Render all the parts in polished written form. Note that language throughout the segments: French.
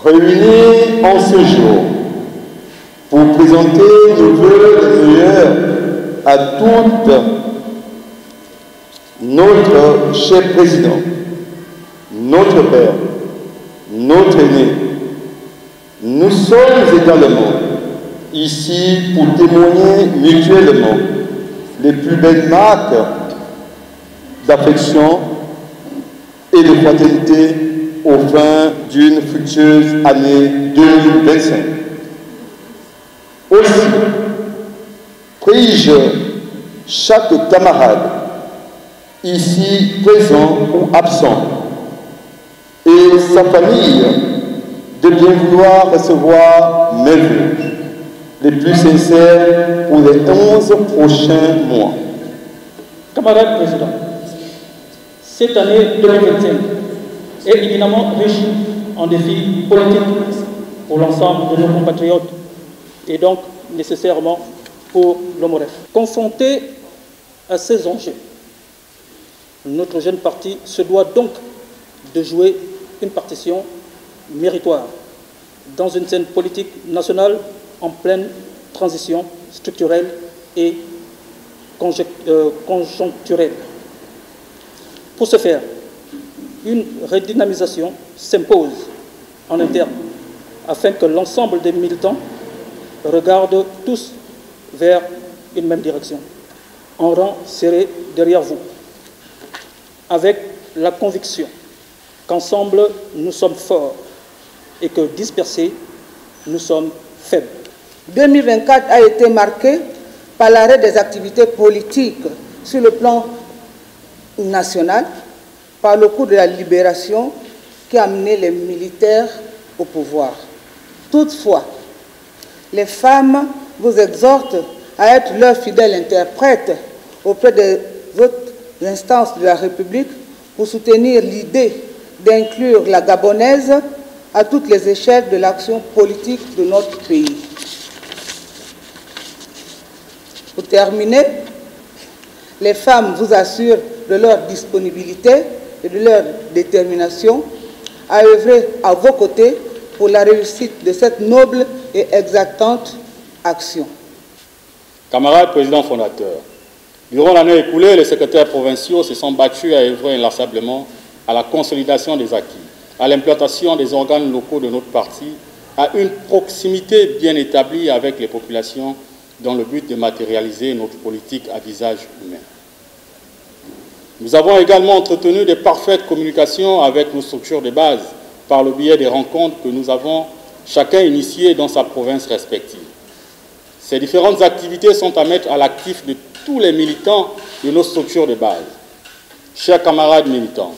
réunis en ce jour pour présenter nos vœux les meilleurs à toute notre cher président, notre père, notre aîné. Nous sommes également ici pour témoigner mutuellement les plus belles marques d'affection et de fraternité au fin d'une fructueuse année 2025. Aussi, prie-je chaque camarade, ici présent ou absent, et sa famille, de bien vouloir recevoir mes vœux les plus sincères pour les 11 prochains mois. Camarade président, cette année 2025 est évidemment riche en défis politiques pour l'ensemble de nos compatriotes et donc nécessairement pour l'OMOREF. Confronté à ces enjeux, notre jeune parti se doit donc de jouer une partition méritoire dans une scène politique nationale en pleine transition structurelle et conjoncturelle. Pour ce faire, une redynamisation s'impose en interne afin que l'ensemble des militants regardent tous vers une même direction, en rang serré derrière vous, avec la conviction qu'ensemble nous sommes forts et que dispersés nous sommes faibles. 2024 a été marqué par l'arrêt des activités politiques sur le plan national, par le coup de la libération qui a amené les militaires au pouvoir. Toutefois, les femmes vous exhortent à être leurs fidèles interprètes auprès des autres instances de la République pour soutenir l'idée d'inclure la Gabonaise à toutes les échelles de l'action politique de notre pays. Pour terminer, les femmes vous assurent de leur disponibilité et de leur détermination à œuvrer à vos côtés pour la réussite de cette noble et exaltante action. Camarades présidents fondateurs, durant l'année écoulée, les secrétaires provinciaux se sont battus à œuvrer inlassablement à la consolidation des acquis, à l'implantation des organes locaux de notre parti, à une proximité bien établie avec les populations dans le but de matérialiser notre politique à visage humain. Nous avons également entretenu de parfaites communications avec nos structures de base par le biais des rencontres que nous avons chacun initiées dans sa province respective. Ces différentes activités sont à mettre à l'actif de tous les militants de nos structures de base. Chers camarades militants,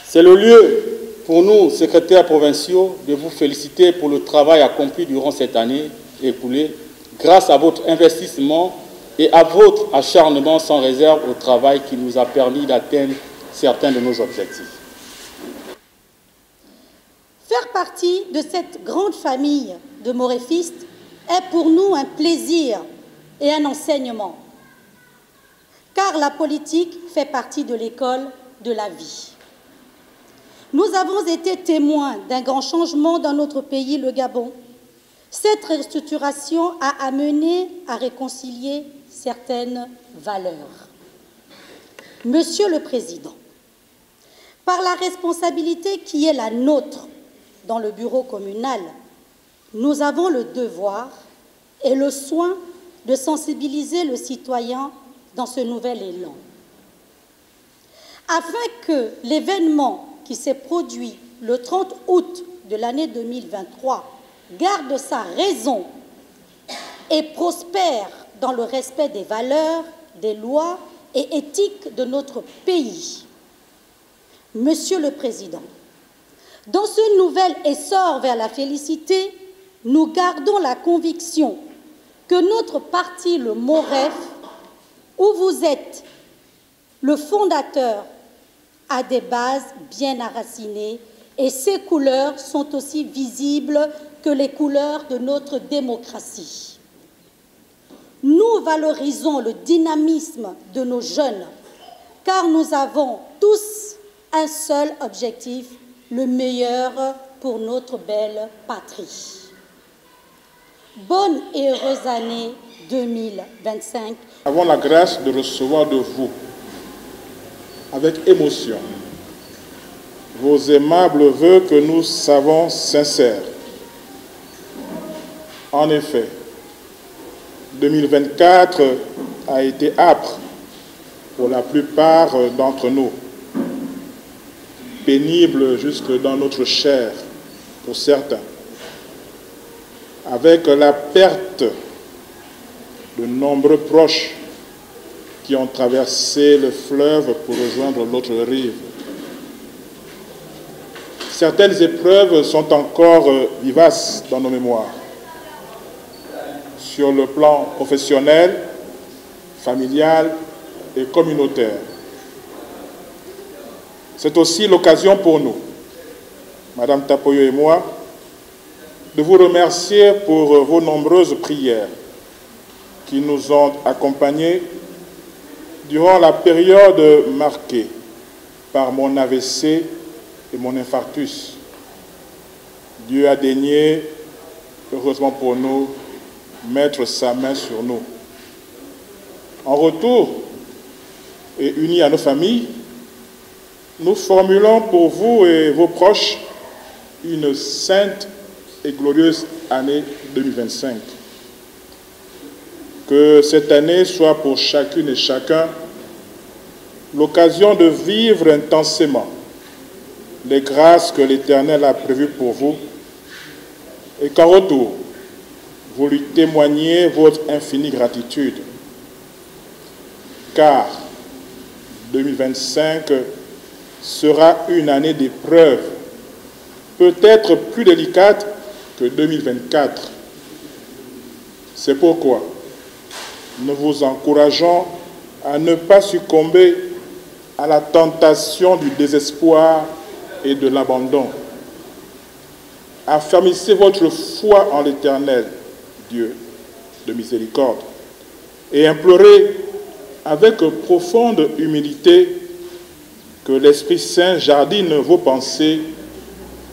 c'est le lieu pour nous, secrétaires provinciaux, de vous féliciter pour le travail accompli durant cette année écoulée, grâce à votre investissement et à votre acharnement sans réserve au travail qui nous a permis d'atteindre certains de nos objectifs. Faire partie de cette grande famille de moréfistes est pour nous un plaisir et un enseignement, car la politique fait partie de l'école de la vie. Nous avons été témoins d'un grand changement dans notre pays, le Gabon. Cette restructuration a amené à réconcilier certaines valeurs. Monsieur le Président, par la responsabilité qui est la nôtre dans le bureau communal, nous avons le devoir et le soin de sensibiliser le citoyen dans ce nouvel élan. Afin que l'événement qui s'est produit le 30 août de l'année 2023 garde sa raison et prospère dans le respect des valeurs, des lois et éthiques de notre pays. Monsieur le Président, dans ce nouvel essor vers la félicité, nous gardons la conviction que notre parti, le MOREF, où vous êtes le fondateur, a des bases bien enracinées et ses couleurs sont aussi visibles que les couleurs de notre démocratie. Nous valorisons le dynamisme de nos jeunes, car nous avons tous un seul objectif, le meilleur pour notre belle patrie. Bonne et heureuse année 2025. Nous avons la grâce de recevoir de vous, avec émotion, vos aimables vœux que nous savons sincères. En effet, 2024 a été âpre pour la plupart d'entre nous, pénible jusque dans notre chair pour certains, avec la perte de nombreux proches qui ont traversé le fleuve pour rejoindre l'autre rive. Certaines épreuves sont encore vivaces dans nos mémoires. Sur le plan professionnel, familial et communautaire. C'est aussi l'occasion pour nous, Madame Tapoyo et moi, de vous remercier pour vos nombreuses prières qui nous ont accompagnés durant la période marquée par mon AVC et mon infarctus. Dieu a daigné, heureusement pour nous, mettre sa main sur nous. En retour, et unis à nos familles, nous formulons pour vous et vos proches une sainte et glorieuse année 2025. Que cette année soit pour chacune et chacun l'occasion de vivre intensément les grâces que l'Éternel a prévues pour vous et qu'en retour, vous lui témoignez votre infinie gratitude. Car 2025 sera une année d'épreuve, peut-être plus délicate que 2024. C'est pourquoi nous vous encourageons à ne pas succomber à la tentation du désespoir et de l'abandon. Affermissez votre foi en l'Éternel, Dieu de miséricorde, et implorez avec profonde humilité que l'Esprit Saint jardine vos pensées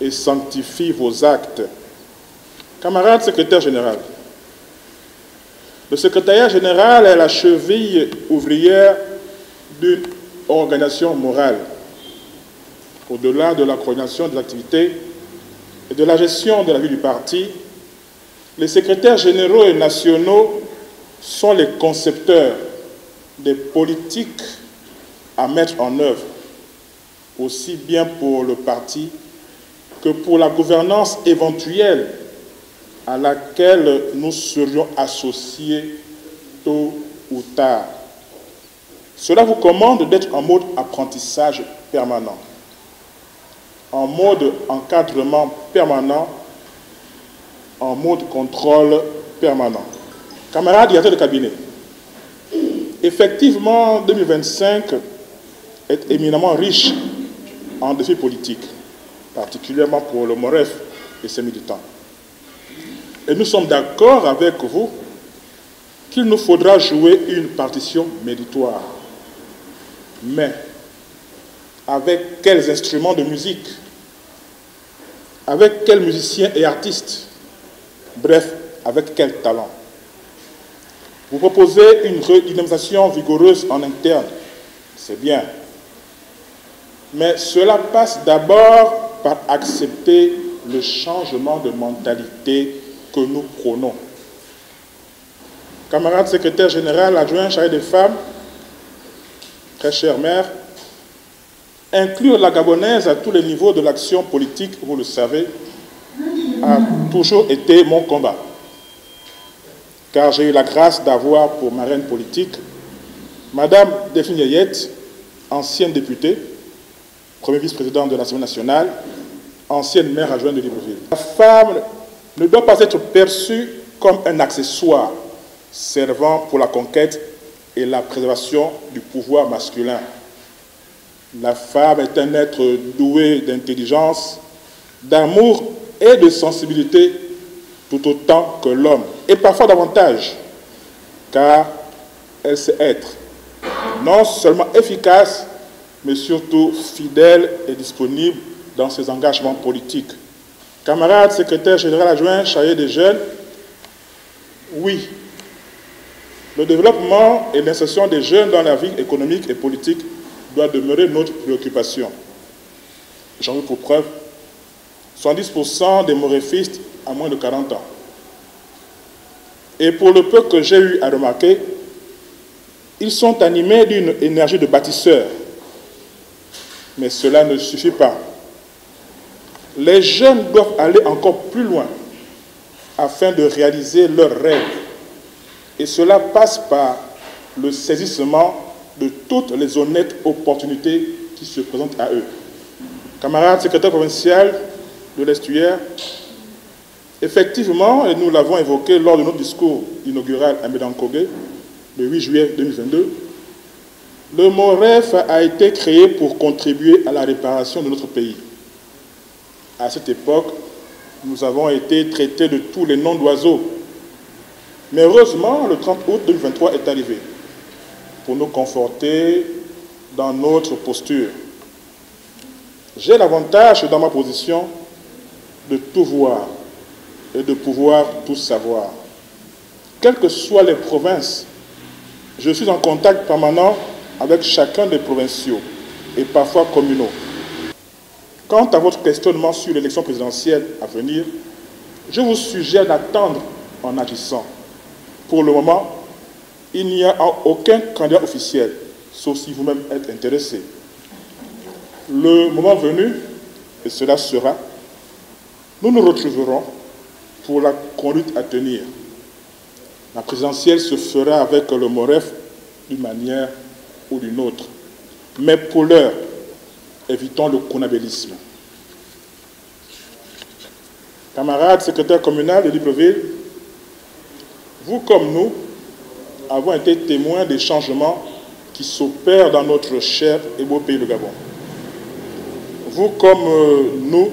et sanctifie vos actes. Camarade secrétaire général, le secrétariat général est la cheville ouvrière d'une organisation morale. Au-delà de la coordination des activités et de la gestion de la vie du parti, les secrétaires généraux et nationaux sont les concepteurs des politiques à mettre en œuvre, aussi bien pour le parti que pour la gouvernance éventuelle à laquelle nous serions associés tôt ou tard. Cela vous commande d'être en mode apprentissage permanent, en mode encadrement permanent, en mode contrôle permanent. Camarades directeurs de cabinet, effectivement, 2025 est éminemment riche en défis politiques, particulièrement pour le MOREF et ses militants. Et nous sommes d'accord avec vous qu'il nous faudra jouer une partition méritoire. Mais avec quels instruments de musique? Avec quels musiciens et artistes? Bref, avec quel talent? Vous proposez une redynamisation vigoureuse en interne, c'est bien. Mais cela passe d'abord par accepter le changement de mentalité que nous prônons. Camarade secrétaire général adjoint chargé des femmes, très chère mère, inclure la Gabonaise à tous les niveaux de l'action politique, vous le savez, a toujours été mon combat. Car j'ai eu la grâce d'avoir pour marraine politique Madame Delphine Yayette, ancienne députée, premier vice-présidente de l'Assemblée nationale, ancienne maire adjointe de Libreville. La femme ne doit pas être perçue comme un accessoire servant pour la conquête et la préservation du pouvoir masculin. La femme est un être doué d'intelligence, d'amour et de sensibilité tout autant que l'homme, et parfois davantage, car elle sait être non seulement efficace, mais surtout fidèle et disponible dans ses engagements politiques. Camarade secrétaire général adjoint chargé des jeunes, oui, le développement et l'insertion des jeunes dans la vie économique et politique doit demeurer notre préoccupation. J'en veux pour preuve 70% des moréfistes à moins de 40 ans. Et pour le peu que j'ai eu à remarquer, ils sont animés d'une énergie de bâtisseurs. Mais cela ne suffit pas. Les jeunes doivent aller encore plus loin afin de réaliser leurs rêves. Et cela passe par le saisissement de toutes les honnêtes opportunités qui se présentent à eux. Camarade secrétaire provincial de l'Estuaire, effectivement, et nous l'avons évoqué lors de notre discours inaugural à Médankogé, le 8 juillet 2022, le MOREF a été créé pour contribuer à la réparation de notre pays. À cette époque, nous avons été traités de tous les noms d'oiseaux. Mais heureusement, le 30 août 2023 est arrivé pour nous conforter dans notre posture. J'ai l'avantage dans ma position de tout voir et de pouvoir tout savoir. Quelles que soient les provinces, je suis en contact permanent avec chacun des provinciaux et parfois communaux. Quant à votre questionnement sur l'élection présidentielle à venir, je vous suggère d'attendre en agissant. Pour le moment, il n'y a aucun candidat officiel, sauf si vous-même êtes intéressé. Le moment venu, et cela sera, nous nous retrouverons pour la conduite à tenir. La présidentielle se fera avec le MOREF d'une manière ou d'une autre. Mais pour l'heure, évitons le conabellisme. Camarades secrétaires communaux de Libreville, vous comme nous avons été témoins des changements qui s'opèrent dans notre cher et beau pays, le Gabon. Vous comme nous,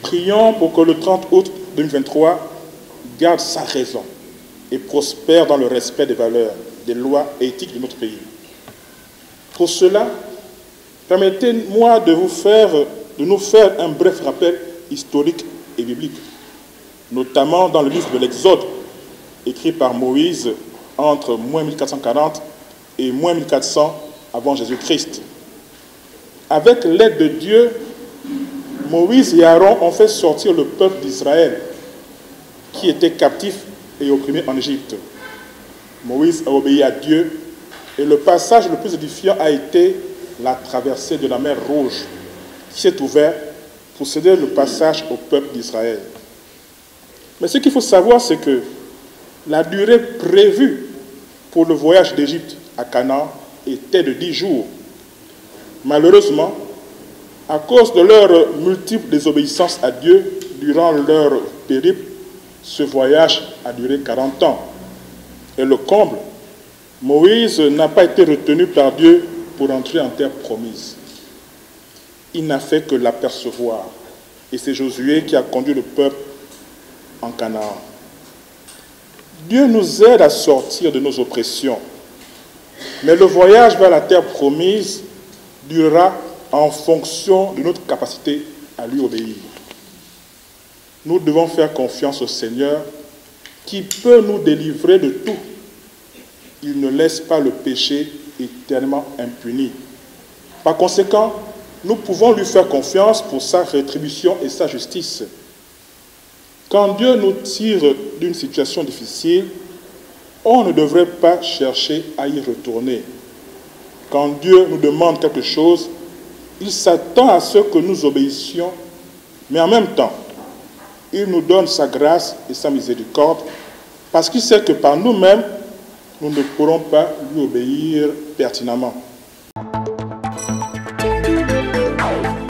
prions pour que le 30 août 2023 garde sa raison et prospère dans le respect des valeurs, des lois éthiques de notre pays. Pour cela, permettez-moi de nous faire un bref rappel historique et biblique, notamment dans le livre de l'Exode, écrit par Moïse entre moins 1440 et moins 1400 avant Jésus-Christ. Avec l'aide de Dieu, Moïse et Aaron ont fait sortir le peuple d'Israël, qui était captif et opprimé en Égypte. Moïse a obéi à Dieu, et le passage le plus édifiant a été la traversée de la mer Rouge, qui s'est ouverte pour céder le passage au peuple d'Israël. Mais ce qu'il faut savoir, c'est que la durée prévue pour le voyage d'Égypte à Canaan était de 10 jours. Malheureusement, à cause de leur multiple désobéissance à Dieu durant leur périple, ce voyage a duré 40 ans. Et le comble, Moïse n'a pas été retenu par Dieu pour entrer en terre promise. Il n'a fait que l'apercevoir. Et c'est Josué qui a conduit le peuple en Canaan. Dieu nous aide à sortir de nos oppressions. Mais le voyage vers la terre promise durera en fonction de notre capacité à lui obéir. Nous devons faire confiance au Seigneur qui peut nous délivrer de tout. Il ne laisse pas le péché éternellement impuni. Par conséquent, nous pouvons lui faire confiance pour sa rétribution et sa justice. Quand Dieu nous tire d'une situation difficile, on ne devrait pas chercher à y retourner. Quand Dieu nous demande quelque chose, il s'attend à ce que nous obéissions, mais en même temps, il nous donne sa grâce et sa miséricorde, parce qu'il sait que par nous-mêmes, nous ne pourrons pas lui obéir pertinemment.